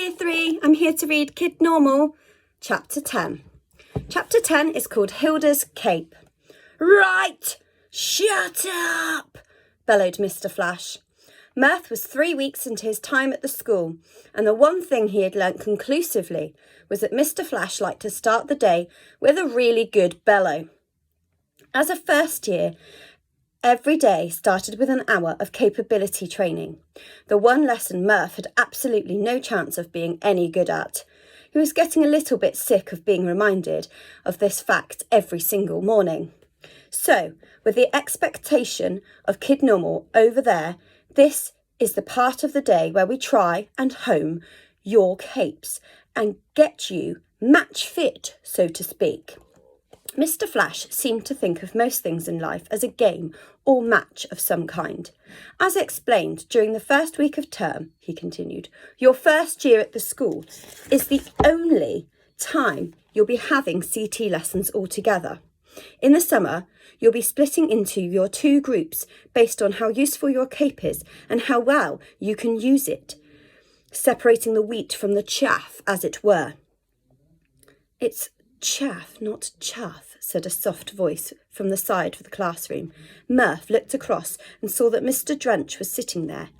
Year 3. I'm here to read Kid Normal, Chapter 10. Chapter 10 is called Hilda's Cape. Right! Shut up! Bellowed Mr. Flash. Mirth was 3 weeks into his time at the school, and the one thing he had learnt conclusively was that Mr. Flash liked to start the day with a really good bellow. As a first year, every day started with an hour of capability training, the one lesson Mirth had absolutely no chance of being any good at. He was getting a little bit sick of being reminded of this fact every single morning. So, with the expectation of Kid Normal over there, this is the part of the day where we try and home your capes and get you match fit, so to speak. Mr. Flash seemed to think of most things in life as a game or match of some kind. As explained during the first week of term, he continued, your first year at the school is the only time you'll be having CT lessons altogether. In the summer, you'll be splitting into your 2 groups based on how useful your cape is and how well you can use it, separating the wheat from the chaff, as it were. It's chaff, not chaff, said a soft voice from the side of the classroom. Mirth looked across and saw that Mr. Drench was sitting there.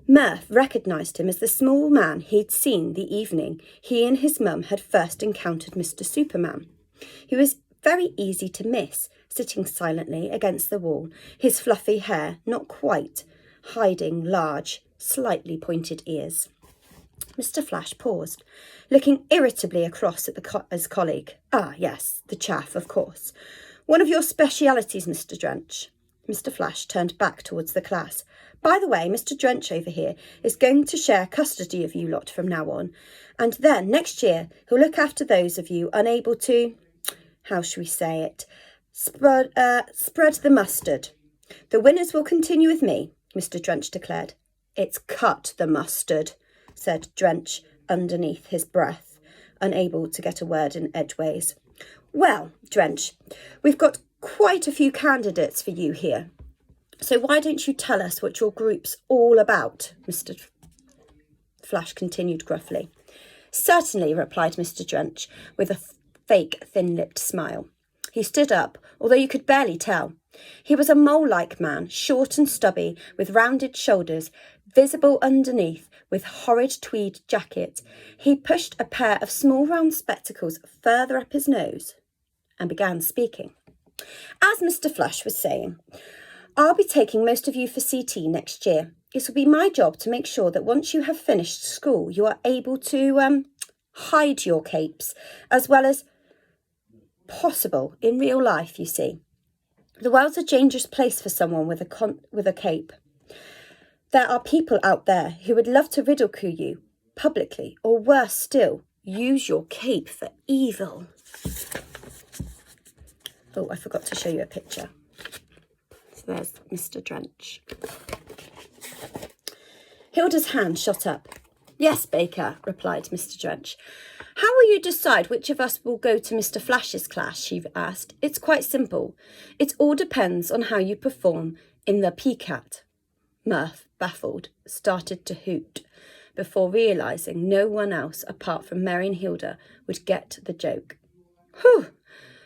Mirth recognised him as the small man he'd seen the evening he and his mum had first encountered Mr. Superman. He was very easy to miss, sitting silently against the wall, his fluffy hair not quite hiding large, slightly pointed ears. Mr. Flash paused, looking irritably across at his colleague. Ah, yes, the chaff, of course. One of your specialities, Mr. Drench. Mr. Flash turned back towards the class. By the way, Mr. Drench over here is going to share custody of you lot from now on, and then next year he'll look after those of you unable to, how shall we say it, spread the mustard. The winners will continue with me, Mr. Drench declared. It's cut the mustard, said Drench underneath his breath, unable to get a word in edgeways. Well, Drench, we've got quite a few candidates for you here. So why don't you tell us what your group's all about, Mr. Flash continued gruffly. Certainly, replied Mr. Drench, with a fake thin-lipped smile. He stood up, although you could barely tell. He was a mole-like man, short and stubby, with rounded shoulders, visible underneath with horrid tweed jacket. He pushed a pair of small round spectacles further up his nose and began speaking. As Mr. Flash was saying, I'll be taking most of you for CT next year. It will be my job to make sure that once you have finished school, you are able to hide your capes as well as possible in real life, you see. The world's a dangerous place for someone with a cape. There are people out there who would love to ridicule you publicly, or worse still, use your cape for evil. Oh, I forgot to show you a picture. So there's Mr. Drench. Hilda's hand shot up. Yes, Baker, replied Mr. Drench. How will you decide which of us will go to Mr. Flash's class, she asked. It's quite simple. It all depends on how you perform in the PCAT. Mirth, baffled, started to hoot before realising no one else apart from Mary and Hilda would get the joke. Whew!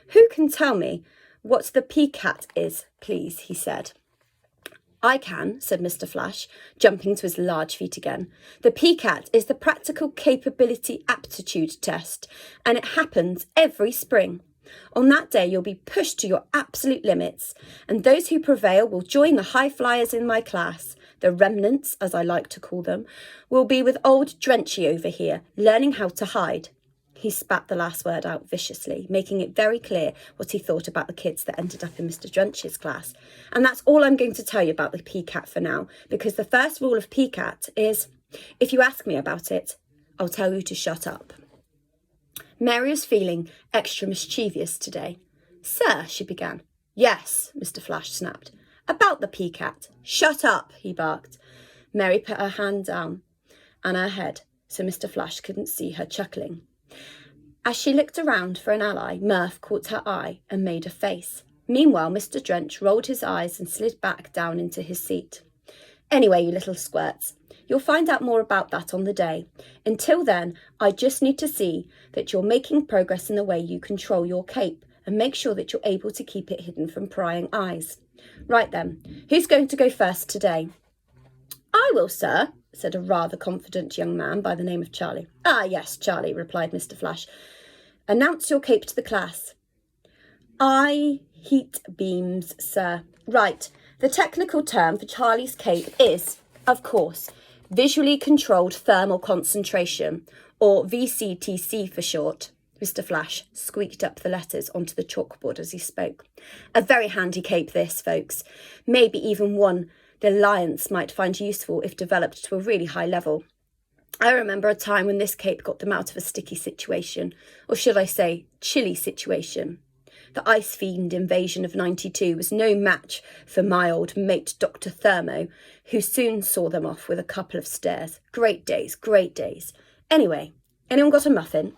Who can tell me what the PCAT is, please, he said. I can, said Mr. Flash, jumping to his large feet again. The PCAT is the Practical Capability Aptitude Test, and it happens every spring. On that day, you'll be pushed to your absolute limits, and those who prevail will join the high flyers in my class. The remnants, as I like to call them, will be with old Drenchy over here, learning how to hide. He spat the last word out viciously, making it very clear what he thought about the kids that ended up in Mr. Drench's class. And that's all I'm going to tell you about the PCAT for now, because the first rule of PCAT is, if you ask me about it, I'll tell you to shut up. Mary was feeling extra mischievous today. Sir, she began. Yes, Mr. Flash snapped. About the PCAT. Shut up, he barked. Mary put her hand down and her head so Mr. Flash couldn't see her chuckling. As she looked around for an ally, Mirth caught her eye and made a face. Meanwhile, Mr. Drench rolled his eyes and slid back down into his seat. Anyway, you little squirts, You'll find out more about that on the day. Until then, I just need to see that you're making progress in the way you control your cape and make sure that you're able to keep it hidden from prying eyes. Right then, who's going to go first today? I will, sir, said a rather confident young man by the name of Charlie. Ah, yes, Charlie, replied Mr. Flash. Announce your cape to the class. Eye heat beams, sir. Right, the technical term for Charlie's cape is, of course, visually controlled thermal concentration, or VCTC for short. Mr. Flash squeaked up the letters onto the chalkboard as he spoke. A very handy cape this, folks. Maybe even one the Alliance might find useful if developed to a really high level. I remember a time when this cape got them out of a sticky situation, or should I say, chilly situation. The Ice Fiend invasion of 92 was no match for my old mate Dr. Thermo, who soon saw them off with a couple of stares. Great days, great days. Anyway, anyone got a muffin?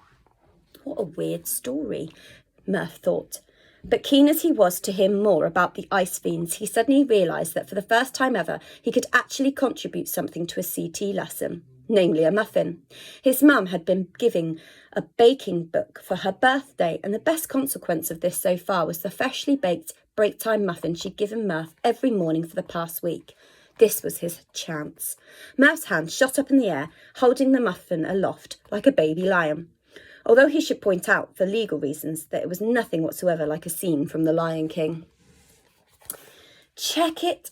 What a weird story, Murph thought. But keen as he was to hear more about the Ice Fiends, he suddenly realised that for the first time ever, he could actually contribute something to a CT lesson, namely a muffin. His mum had been giving a baking book for her birthday, and the best consequence of this so far was the freshly baked break time muffin she'd given Murph every morning for the past week. This was his chance. Murph's hand shot up in the air, holding the muffin aloft like a baby lion. Although he should point out, for legal reasons, that it was nothing whatsoever like a scene from The Lion King. Chuck it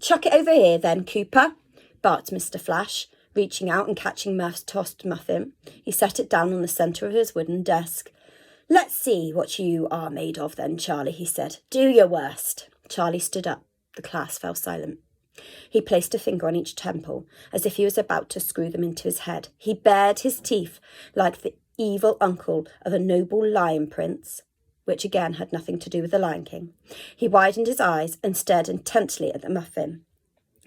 over here then, Cooper, barked Mr. Flash, reaching out and catching Murph's tossed muffin. He set it down on the centre of his wooden desk. Let's see what you are made of then, Charlie, he said. Do your worst. Charlie stood up. The class fell silent. He placed a finger on each temple, as if he was about to screw them into his head. He bared his teeth like the evil uncle of a noble lion prince, which again had nothing to do with the Lion King. He widened his eyes and stared intently at the muffin.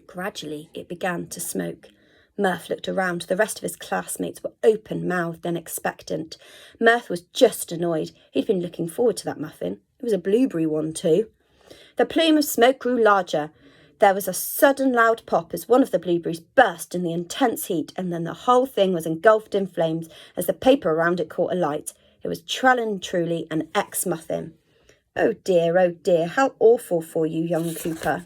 Gradually, it began to smoke. Murph looked around. The rest of his classmates were open-mouthed and expectant. Murph was just annoyed. He'd been looking forward to that muffin. It was a blueberry one, too. The plume of smoke grew larger. There was a sudden loud pop as one of the blueberries burst in the intense heat, and then the whole thing was engulfed in flames as the paper around it caught alight. It was truly and truly an ex-muffin. Oh dear, how awful for you, young Cooper,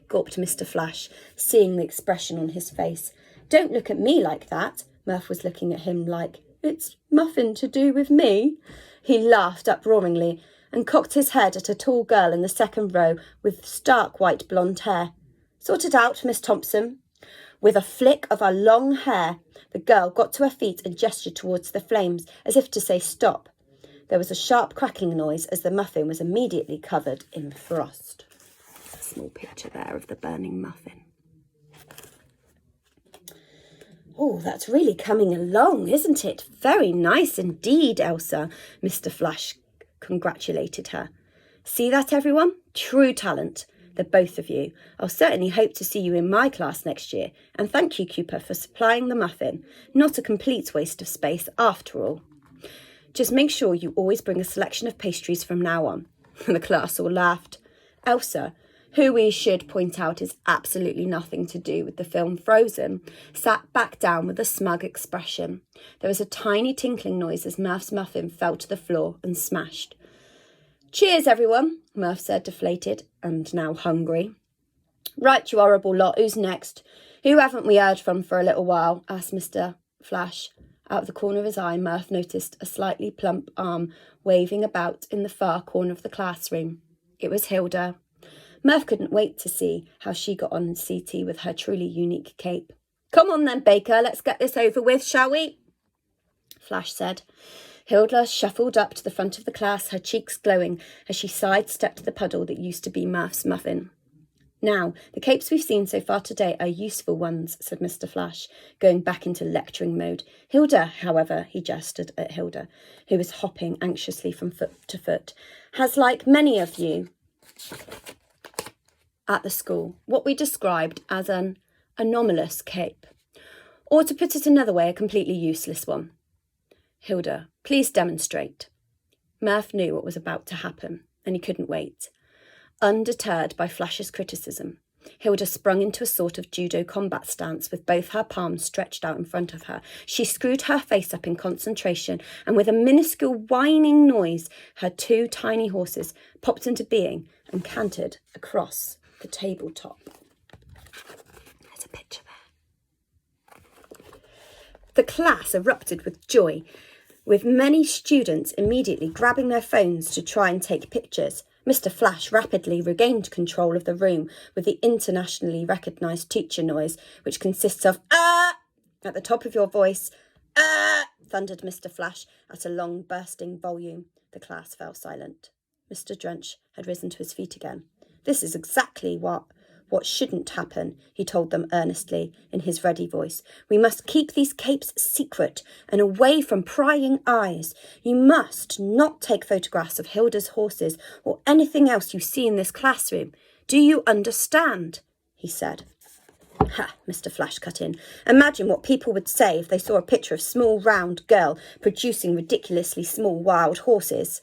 gulped Mr. Flash, seeing the expression on his face. Don't look at me like that. Murph was looking at him like, it's muffin to do with me. He laughed uproaringly and cocked his head at a tall girl in the second row with stark white blonde hair. Sort it out, Miss Thompson. With a flick of her long hair, the girl got to her feet and gestured towards the flames, as if to say stop. There was a sharp cracking noise as the muffin was immediately covered in frost. A small picture there of the burning muffin. Oh, that's really coming along, isn't it? Very nice indeed, Elsa, Mr. Flash congratulated her. See that, everyone? True talent, the both of you. I'll certainly hope to see you in my class next year, and thank you, Cooper, for supplying the muffin. Not a complete waste of space, after all. Just make sure you always bring a selection of pastries from now on. The class all laughed. Elsa, who we should point out is absolutely nothing to do with the film Frozen, sat back down with a smug expression. There was a tiny tinkling noise as Murph's muffin fell to the floor and smashed. Cheers, everyone, Murph said, deflated and now hungry. Right, you horrible lot, who's next? Who haven't we heard from for a little while? Asked Mr. Flash. Out of the corner of his eye, Murph noticed a slightly plump arm waving about in the far corner of the classroom. It was Hilda. Murph couldn't wait to see how she got on in CT with her truly unique cape. Come on then, Baker, let's get this over with, shall we? Flash said. Hilda shuffled up to the front of the class, her cheeks glowing as she sidestepped the puddle that used to be Murph's muffin. Now, the capes we've seen so far today are useful ones, said Mr. Flash, going back into lecturing mode. Hilda, however, he gestured at Hilda, who was hopping anxiously from foot to foot, has, like many of you at the school, what we described as an anomalous cape, or to put it another way, a completely useless one. Hilda, please demonstrate. Murph knew what was about to happen, and he couldn't wait. Undeterred by Flash's criticism, Hilda sprung into a sort of judo combat stance with both her palms stretched out in front of her. She screwed her face up in concentration, and with a minuscule whining noise, her two tiny horses popped into being and cantered across the tabletop. There's a picture there. The class erupted with joy, with many students immediately grabbing their phones to try and take pictures. Mr. Flash rapidly regained control of the room with the internationally recognised teacher noise, which consists of at the top of your voice. Thundered Mr. Flash at a long, bursting volume. The class fell silent. Mr. Drench had risen to his feet again. This is exactly what shouldn't happen, he told them earnestly in his ready voice. We must keep these capes secret and away from prying eyes. You must not take photographs of Hilda's horses or anything else you see in this classroom. Do you understand? He said. Ha, Mr. Flash cut in. Imagine what people would say if they saw a picture of a small, round girl producing ridiculously small wild horses.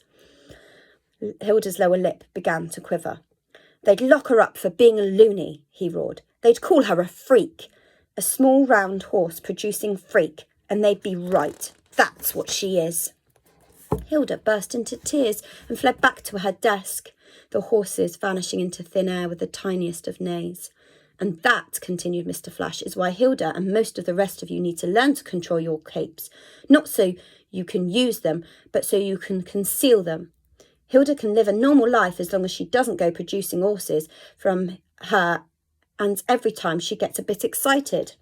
Hilda's lower lip began to quiver. They'd lock her up for being a loony, he roared. They'd call her a freak. A small round horse producing freak, and they'd be right. That's what she is. Hilda burst into tears and fled back to her desk, the horses vanishing into thin air with the tiniest of neighs. And that, continued Mr. Flash, is why Hilda and most of the rest of you need to learn to control your capes. Not so you can use them, but so you can conceal them. Hilda can live a normal life as long as she doesn't go producing horses from her, and every time she gets a bit excited.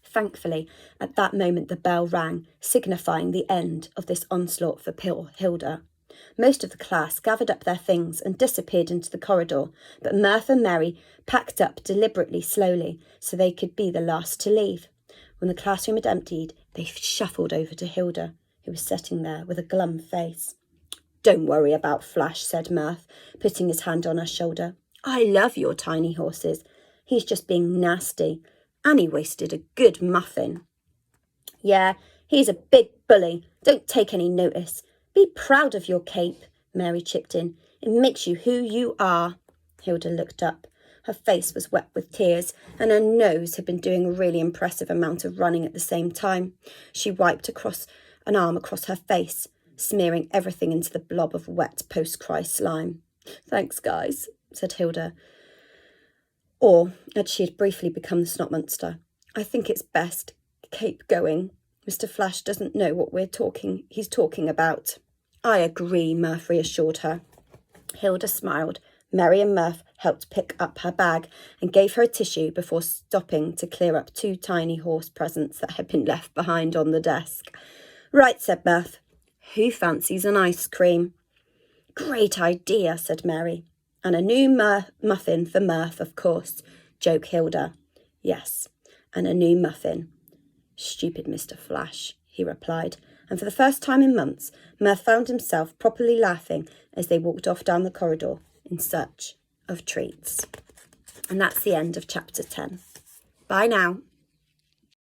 Thankfully, at that moment the bell rang, signifying the end of this onslaught for poor Hilda. Most of the class gathered up their things and disappeared into the corridor, but Mirth and Mary packed up deliberately slowly so they could be the last to leave. When the classroom had emptied, they shuffled over to Hilda, who was sitting there with a glum face. Don't worry about Flash, said Mirth, putting his hand on her shoulder. I love your tiny horses. He's just being nasty. And he wasted a good muffin. Yeah, he's a big bully. Don't take any notice. Be proud of your cape, Mary chipped in. It makes you who you are. Hilda looked up. Her face was wet with tears, and her nose had been doing a really impressive amount of running at the same time. She wiped an arm across her face, smearing everything into the blob of wet post-cry slime. Thanks, guys, said Hilda. Or, as she had briefly become the snot monster, I think it's best. Keep going. Mr. Flash doesn't know what he's talking about. I agree, Mirth reassured her. Hilda smiled. Mary and Mirth helped pick up her bag and gave her a tissue before stopping to clear up 2 tiny horse presents that had been left behind on the desk. Right, said Mirth. Who fancies an ice cream? Great idea, said Mary. And a new muffin for Mirth, of course, joked Hilda. Yes, and a new muffin. Stupid Mr. Flash, he replied, and for the first time in months, Mirth found himself properly laughing as they walked off down the corridor in search of treats. And that's the end of chapter 10. Bye now.